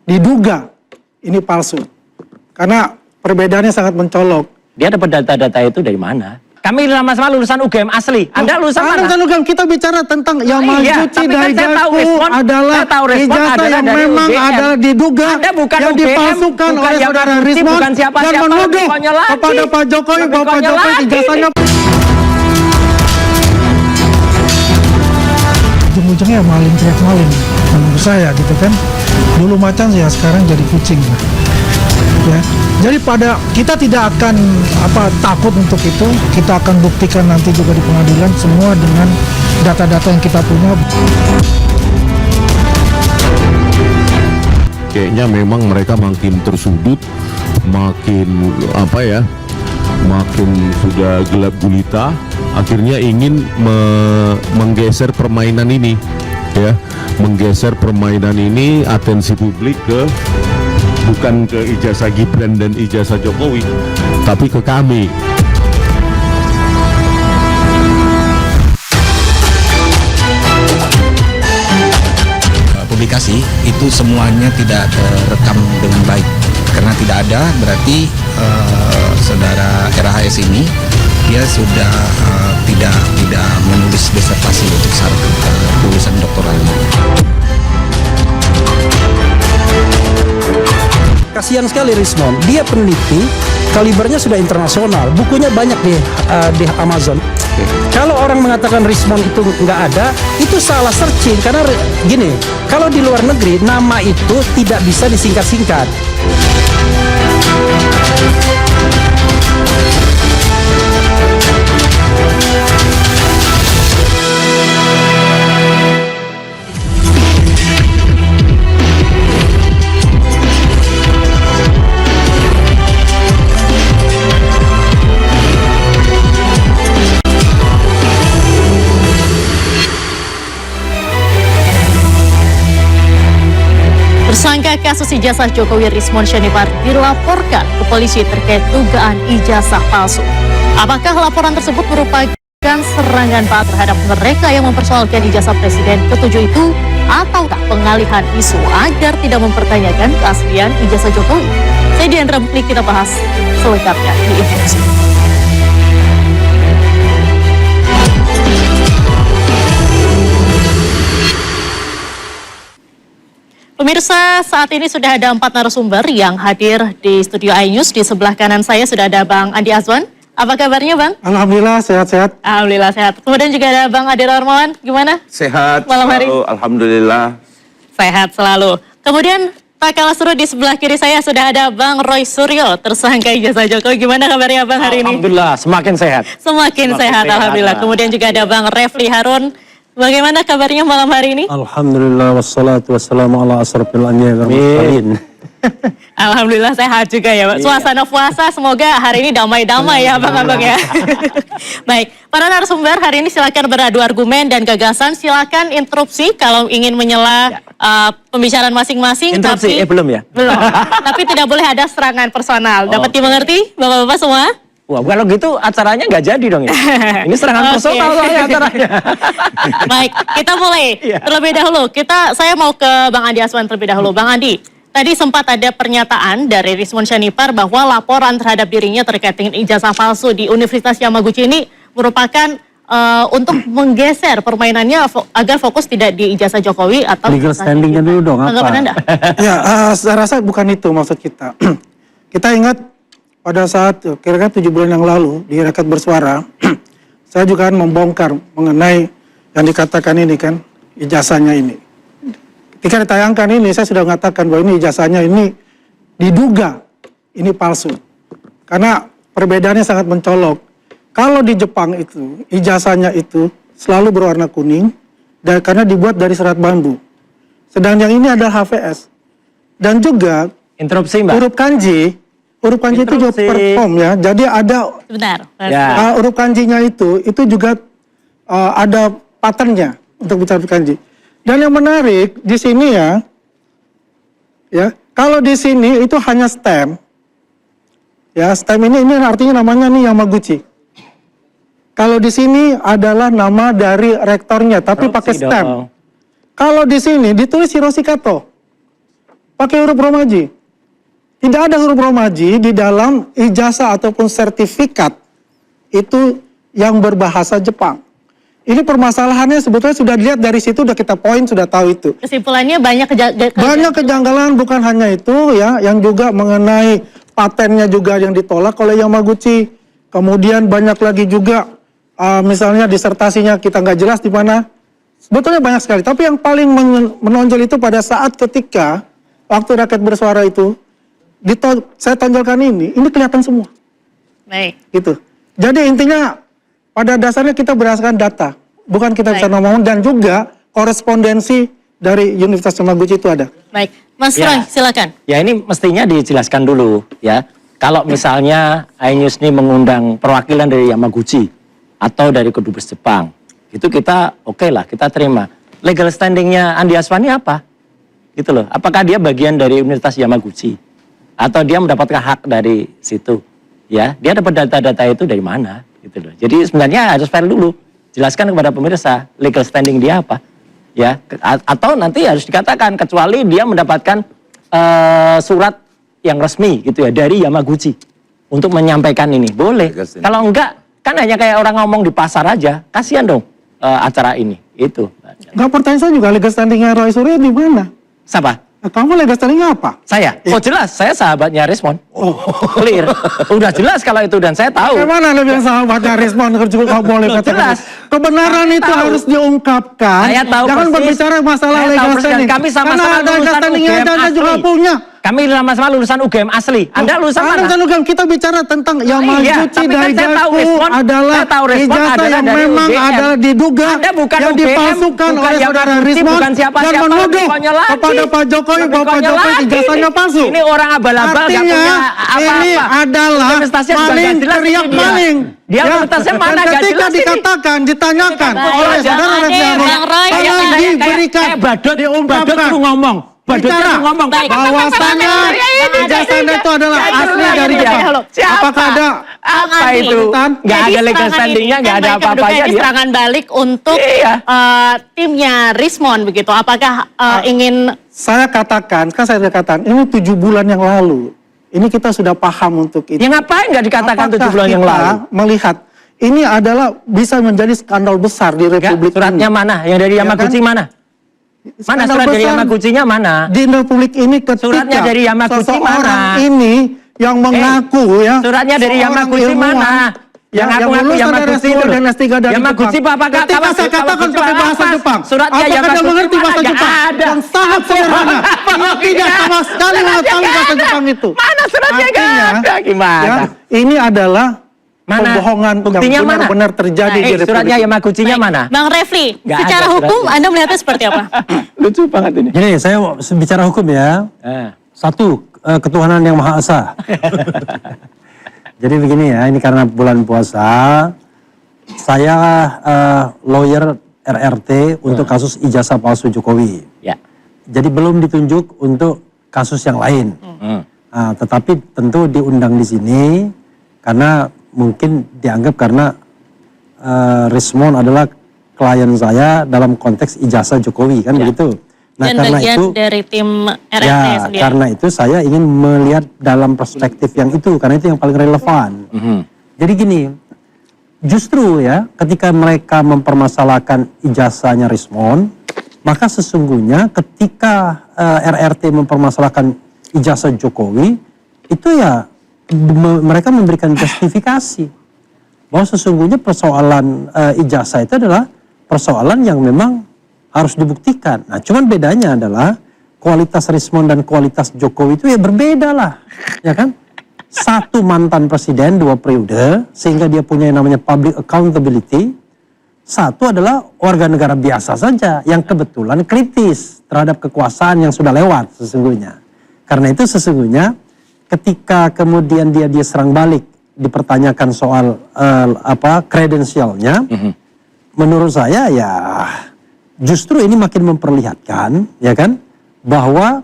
diduga ini palsu. Karena perbedaannya sangat mencolok. Dia dapat data-data itu dari mana? Kami sama-sama lulusan UGM asli. Anda lulusan mana? Lulusan UGM, kita bicara tentang Yamaguchi Daigaku adalah ijazah yang memang adalah diduga yang dipalsukan oleh saudara Rismon dan menuduh kepada Pak Jokowi bahwa Pak Jokowi ijazahnya. Ujung-ujungnya maling teriak maling menurut saya gitu kan. Dulu macan ya, sekarang jadi kucing. Ya. Jadi kita tidak akan takut untuk itu. Kita akan buktikan nanti juga di pengadilan semua dengan data-data yang kita punya. Kayaknya memang mereka makin tersudut, makin makin sudah gelap gulita, akhirnya ingin menggeser permainan ini, ya, menggeser permainan ini atensi publik bukan ke ijazah Gibran dan ijazah Jokowi, tapi ke kami. Publikasi itu semuanya tidak terekam dengan baik, karena tidak ada berarti saudara RHS ini dia sudah tidak menulis disertasi untuk syarat lulusan doktoralnya. Kasihan sekali Rismon, dia peneliti, kalibernya sudah internasional, bukunya banyak di Amazon. Kalau orang mengatakan Rismon itu nggak ada, itu salah searching, karena gini, kalau di luar negeri nama itu tidak bisa disingkat-singkat. Tersangka kasus ijazah Jokowi Rismon Syahnibar dilaporkan ke polisi terkait dugaan ijazah palsu. Apakah laporan tersebut merupakan serangan barat terhadap mereka yang mempersoalkan ijazah Presiden ke-7 itu, ataukah pengalihan isu agar tidak mempertanyakan keaslian ijazah Jokowi? Saya Diandra Mukli, kita bahas selengkapnya di Infoksi. Pemirsa, saat ini sudah ada 4 narasumber yang hadir di studio iNews. Di sebelah kanan saya sudah ada Bang Andi Azwan. Apa kabarnya, Bang? Alhamdulillah, sehat-sehat. Alhamdulillah, sehat. Kemudian juga ada Bang Ade Darmawan. Gimana? Sehat malam hari? Selalu, alhamdulillah. Sehat selalu. Kemudian, tak kalah seru, di sebelah kiri saya sudah ada Bang Roy Suryo, tersangka ijazah Jokowi. Gimana kabarnya, Bang, hari ini? Alhamdulillah, semakin sehat. Semakin sehat, alhamdulillah. Kemudian juga ada Bang Refli Harun. Bagaimana kabarnya malam hari ini? Alhamdulillah, wassalatu wassalamu ala asrafil anbiya'i wal mursalin. Alhamdulillah sehat juga ya, Pak. Suasana puasa semoga hari ini damai-damai ya, Abang-abang ya. Baik, para narasumber hari ini silakan beradu argumen dan gagasan. Silakan interupsi kalau ingin menyela pembicaraan masing-masing. Interupsi, tapi, belum ya? Belum. Tapi tidak boleh ada serangan personal. Dapat dimengerti, Bapak-bapak semua? Wah, kalau gitu acaranya nggak jadi dong ya? Ini serangan personal soalnya acaranya. Baik, kita mulai. Terlebih dahulu, saya mau ke Bang Andi Azwan terlebih dahulu. Bang Andi, tadi sempat ada pernyataan dari Rismon Syahnibar bahwa laporan terhadap dirinya terkait dengan ijazah palsu di Universitas Yamaguchi ini merupakan untuk menggeser permainannya agar fokus tidak di ijazah Jokowi atau legal standingnya dulu dong, apa? Tanggapan Anda? Ya, saya rasa bukan itu maksud kita. Kita ingat pada saat kira-kira 7 bulan yang lalu di Rakyat Bersuara, saya juga kan membongkar mengenai yang dikatakan ini kan, ijazahnya ini. Ketika ditayangkan ini, saya sudah mengatakan bahwa ini ijazahnya ini diduga ini palsu. Karena perbedaannya sangat mencolok. Kalau di Jepang itu, ijazahnya itu selalu berwarna kuning, dan karena dibuat dari serat bambu. Sedang yang ini adalah HVS. Dan juga Interupsi, Mbak. huruf kanji itu juga perform ya. Jadi ada Sebentar. Ya. huruf kanjinya itu juga ada patternnya untuk bicara kanji. Dan yang menarik di sini ya kalau di sini itu hanya stem. Ya, stem ini artinya namanya nih Yamaguchi. Kalau di sini adalah nama dari rektornya, tapi pakai stem. Kalau di sini ditulis Hiroshi Kato. pakai huruf romaji. Tidak ada huruf romaji di dalam ijazah ataupun sertifikat itu yang berbahasa Jepang. Ini permasalahannya sebetulnya sudah dilihat dari situ, udah kita poin, sudah tahu itu. Kesimpulannya banyak Banyak kejanggalan, bukan hanya itu ya, yang juga mengenai patennya juga yang ditolak oleh Yamaguchi. Kemudian banyak lagi juga misalnya disertasinya kita nggak jelas di mana. Sebetulnya banyak sekali, tapi yang paling menonjol itu pada saat ketika waktu rakyat bersuara itu saya tonjolkan ini kelihatan semua. Baik. Gitu. Jadi intinya pada dasarnya kita berdasarkan data, bukan kita bisa ngomong, dan juga korespondensi dari Universitas Yamaguchi itu ada. Baik, Mas Ya. Roy, silakan. Ya ini mestinya dijelaskan dulu ya. Kalau misalnya iNews ini mengundang perwakilan dari Yamaguchi atau dari Kedubes Jepang, itu kita oke lah, kita terima. Legal standingnya Andi Aswani apa? Gitu loh. Apakah dia bagian dari Universitas Yamaguchi? Atau dia mendapatkan hak dari situ? Ya, dia dapat data-data itu dari mana? Gitu loh. Jadi sebenarnya harus fair dulu. Jelaskan kepada pemirsa legal standing dia apa. Ya, atau nanti harus dikatakan kecuali dia mendapatkan surat yang resmi gitu ya dari Yamaguchi untuk menyampaikan ini. Boleh. Kalau enggak kan hanya kayak orang ngomong di pasar aja. Kasihan dong acara ini. Itu. Nggak, pertanyaan saya juga legal standingnya Roy Suryo di mana? Siapa? Nah, kamu legal standingnya apa? Saya? Oh jelas, saya sahabatnya Rismon. Oh, clear. Udah jelas kalau itu dan saya tahu. Bagaimana lebih yang sahabatnya Rismon juga nggak boleh Loh, katakan. jelas. Kebenaran Saya itu tahu. harus diungkapkan. Saya tahu Jangan persis. berbicara masalah Saya tahu legal persis. standing. Kami sama-sama Karena ada legal lulusan standingnya UGM Anda juga asli. punya. Kami sama-sama lulusan UGM asli. Anda lulusan mana? Lulusan UGM, kita bicara tentang Yamaguchi tapi kan saya tahu Daigaku Rismon, adalah saya tahu Rismon ijazah adalah yang dari memang UGM. adalah diduga Anda bukan yang UGM, dipalsukan bukan oleh saudara Yamaguchi, Rismon bukan siapa-siapa, dan menuduh lebih konyol lagi. kepada Pak Jokowi bahwa Pak Konyol Jokowi lagi ijazahnya ini. palsu. Ini orang abal-abal nggak Artinya punya apa-apa. ini adalah Universitasnya juga maling nggak jelas teriak ini dia. maling. Dia universitasnya mana, dan nggak ketika jelas ini. dikatakan, ditanyakan Baik, oleh Bang saudara Ade, Refli Harun, Bang Roy, tolong yang diberikan, kayak badut diungkapkan. suruh ngomong. Badutnya Bicara. suruh ngomong. Baik. Bahwasannya ijazah Anda itu adalah asli dari Jepang. Siapa? Apakah ada Apa Adi. itu? Nggak Jadi ada legal serangan standingnya, ini nggak kan ada mereka apa-apanya menduga ini dia. serangan balik untuk Iya. timnya Rismon begitu. Apakah ingin Saya katakan, kan saya katakan, ini 7 bulan yang lalu. Ini kita sudah paham untuk itu. Ya ngapain nggak dikatakan 7 bulan yang kita lalu? melihat ini adalah bisa menjadi skandal besar di Nggak, Republik suratnya ini. mana? Yang dari Ya Yamaguchi kan? mana? Mana Skandal surat dari besar Yamaguchi-nya mana? Di Republik ini ketika Suratnya dari Yamaguchi seseorang mana? ini yang mengaku ya. Suratnya dari seorang Yamaguchi ilmuwan, mana? Yang yang ngaku-ngaku lulusan dari Yamaguchi S2 itu. dan S3 dari Yamaguchi Jepang. apakah Ketika kamu- saya katakan kamu pakai bahasa apa? Jepang, Suratnya apakah dia Yamaguchi mengerti mana? bahasa Nggak Jepang? ada. Yang sangat sederhana. Dia tidak sama sekali mengetahui bahasa Jepang itu. Mana suratnya? Nggak Artinya, ada. Gimana? ya, ini adalah Mana? pembohongan Buktinya yang mana? benar-benar terjadi di Republik Suratnya ini. Yamaguchi-nya Baik. mana? Bang Refli, Nggak secara ada hukum suratnya. Anda melihatnya seperti apa? Lucu banget ini. Jadi saya bicara hukum ya. Satu, ketuhanan yang Maha Esa. Jadi begini ya, ini karena bulan puasa, saya lawyer RRT untuk kasus ijazah palsu Jokowi. Ya. Jadi belum ditunjuk untuk kasus yang lain. Nah, tetapi tentu diundang di sini karena mungkin dianggap karena Rismon adalah klien saya dalam konteks ijazah Jokowi kan begitu. Nah, Dan karena bagian itu dari tim RRT ya, sendiri. karena itu saya ingin melihat dalam perspektif yang itu, karena itu yang paling relevan. Jadi gini, justru ya ketika mereka mempermasalahkan ijazahnya Rismon, maka sesungguhnya ketika RRT mempermasalahkan ijazah Jokowi, itu ya mereka memberikan justifikasi bahwa sesungguhnya persoalan ijazah itu adalah persoalan yang memang harus dibuktikan. Nah, cuman bedanya adalah kualitas Rismon dan kualitas Jokowi itu ya berbeda lah, ya kan? Satu mantan presiden 2 periode, sehingga dia punya yang namanya public accountability. Satu adalah warga negara biasa saja, yang kebetulan kritis terhadap kekuasaan yang sudah lewat sesungguhnya. Karena itu sesungguhnya ketika kemudian dia serang balik, dipertanyakan soal kredensialnya, menurut saya ya justru ini makin memperlihatkan, ya kan, bahwa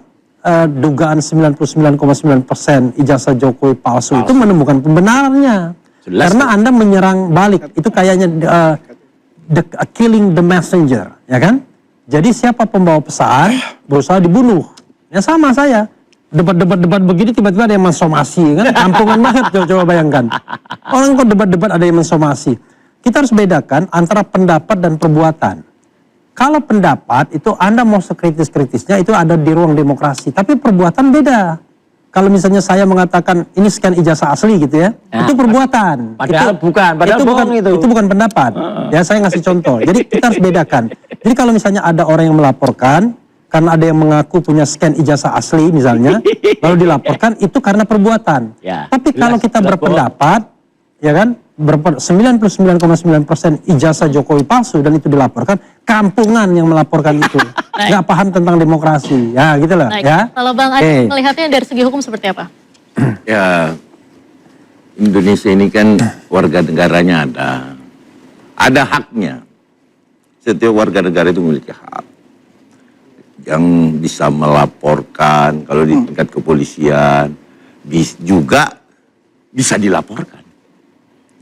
dugaan 99,9% ijazah Jokowi palsu itu menemukan pembenarannya. Jelas Karena Anda menyerang balik, itu kayaknya killing the messenger, ya kan? Jadi siapa pembawa pesan berusaha dibunuh, Ya sama saya. Debat begini tiba-tiba ada yang mensomasi kan, kampungan banget coba bayangkan. Orang kok debat ada yang mensomasi. Kita harus bedakan antara pendapat dan perbuatan. Kalau pendapat itu Anda mau sekritis-kritisnya itu ada di ruang demokrasi, tapi perbuatan beda. Kalau misalnya saya mengatakan ini sekian ijazah asli gitu ya, itu perbuatan. Padahal bukan, itu bukan pendapat. Ya saya ngasih contoh. Jadi kita harus bedakan. Jadi kalau misalnya ada orang yang melaporkan karena ada yang mengaku punya scan ijazah asli misalnya, lalu dilaporkan itu karena perbuatan. Ya, tapi kalau kita jelas berpendapat, ya kan, 99,9% ijazah Jokowi palsu dan itu dilaporkan, kampungan yang melaporkan itu, nggak paham tentang demokrasi, ya gitu lah. Baik. Ya. Kalau Bang Adi melihatnya dari segi hukum seperti apa? Ya, Indonesia ini kan warga negaranya ada haknya. Setiap warga negara itu memiliki hak. Yang bisa melaporkan, kalau di tingkat kepolisian, juga bisa dilaporkan.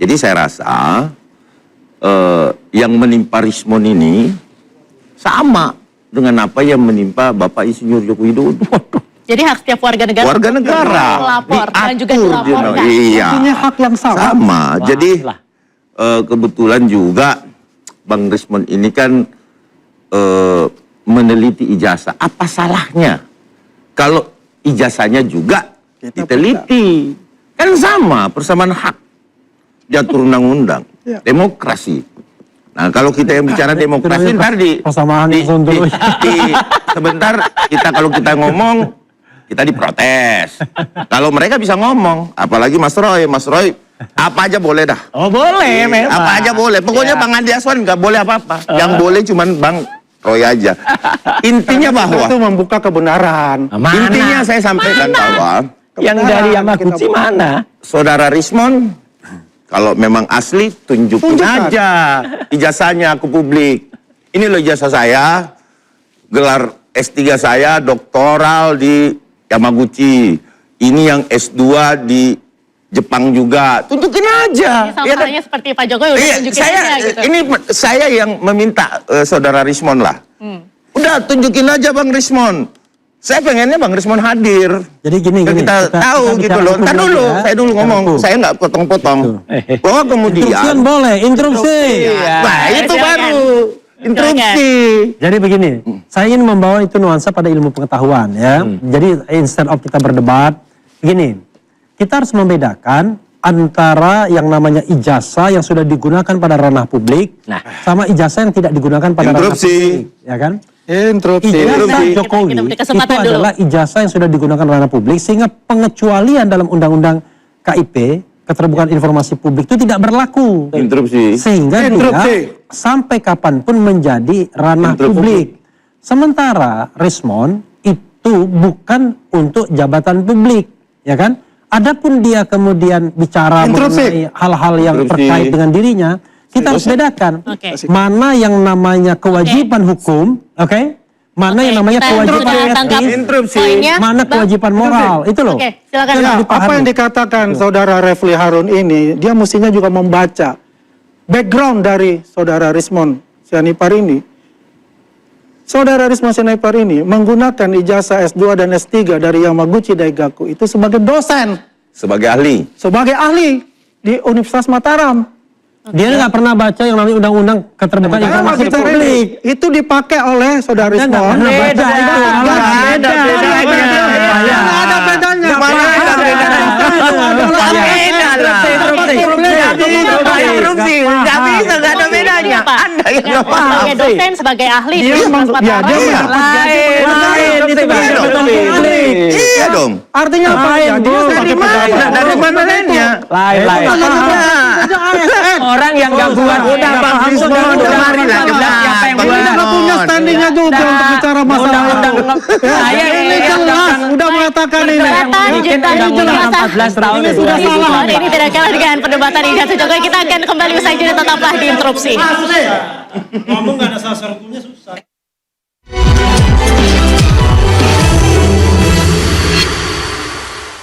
Jadi saya rasa yang menimpa Rismon ini sama dengan apa yang menimpa Bapak Insinyur Joko Widodo. Jadi hak setiap warga negara melapor dan juga dilaporkan. Iya. Punya hak yang sama. Sama. Jadi kebetulan juga Bang Rismon ini kan meneliti ijazah. Apa salahnya kalau ijazahnya juga diteliti? Kan sama, persamaan hak. Diatur undang-undang, demokrasi. Nah kalau kita yang bicara demokrasi ntar sebentar kalau kita ngomong kita diprotes. Kalau mereka bisa ngomong, apalagi Mas Roy apa aja boleh dah. Oh boleh, memang. Apa aja boleh. Pokoknya Bang Andi Aswan nggak boleh apa-apa. Yang boleh cuman Bang Roy aja. Intinya bahwa itu membuka kebenaran. intinya saya sampaikan bahwa yang dari Yamaguchi mana? Saudara Rismon, kalau memang asli tunjukin aja ijazahnya ke publik. Ini loh ijazah saya, gelar S3 saya doktoral di Yamaguchi. Ini yang S2 di Jepang juga. Tunjukin aja. Ini sama halnya seperti Pak Jokowi udah tunjukin aja gitu. Ini saya yang meminta saudara Rismon lah. Udah tunjukin aja Bang Rismon. Saya pengennya Bang Rismon hadir. Jadi gini, kita tahu gitu loh. Ntar dulu, saya dulu ngomong. Saya nggak potong-potong. Bahwa kemudian. Interupsi boleh, interupsi. Nah itu baru. Interupsi. Jadi begini, saya ingin membawa itu nuansa pada ilmu pengetahuan ya. Jadi instead of kita berdebat, begini, kita harus membedakan antara yang namanya ijazah yang sudah digunakan pada ranah publik, sama ijazah yang tidak digunakan pada ranah publik, ya kan? Ijazah Jokowi itu adalah ijazah yang sudah digunakan ranah publik sehingga pengecualian dalam undang-undang KIP, keterbukaan informasi publik itu tidak berlaku. Sehingga dia sampai kapanpun menjadi ranah publik. Sementara Rismon itu bukan untuk jabatan publik, ya kan? Adapun dia kemudian bicara mengenai hal-hal yang terkait dengan dirinya, kita harus bedakan mana yang namanya kewajiban hukum, mana yang namanya kewajiban etis, mana kewajiban moral, itu loh. Silakan. Apa yang dikatakan Saudara Refli Harun ini, dia mestinya juga membaca background dari Saudara Rismon Sianipar ini. Saudara Rismon Sianipar ini menggunakan ijazah S2 dan S3 dari Yamaguchi Daigaku itu sebagai dosen. Sebagai ahli. Sebagai ahli di Universitas Mataram. Dia nggak pernah baca yang namanya undang-undang keterbukaan informasi publik. Itu dipakai oleh Saudara Rismon. Nggak pernah baca itu. Ada bedanya. Nggak ada bedanya. Anda yang sebagai dosen, sebagai ahli di Universitas Mataram. Iya dong. Artinya apa? Dari mana lainnya? Lain. Orang yang nggak buat Udah Bang Rismon, kemarin lah jelas siapa yang buat. Nggak punya standingnya juga untuk bicara masalah itu. Saya Ini jelas, udah mengatakan ini. Undang-undang 14 tahun Ini sudah salah. Ini tidak kalah dengan perdebatan ijazah Jokowi. Kita akan kembali usai jeda, tetaplah di interupsi. Ngomong nggak ada sasar hukumnya susah.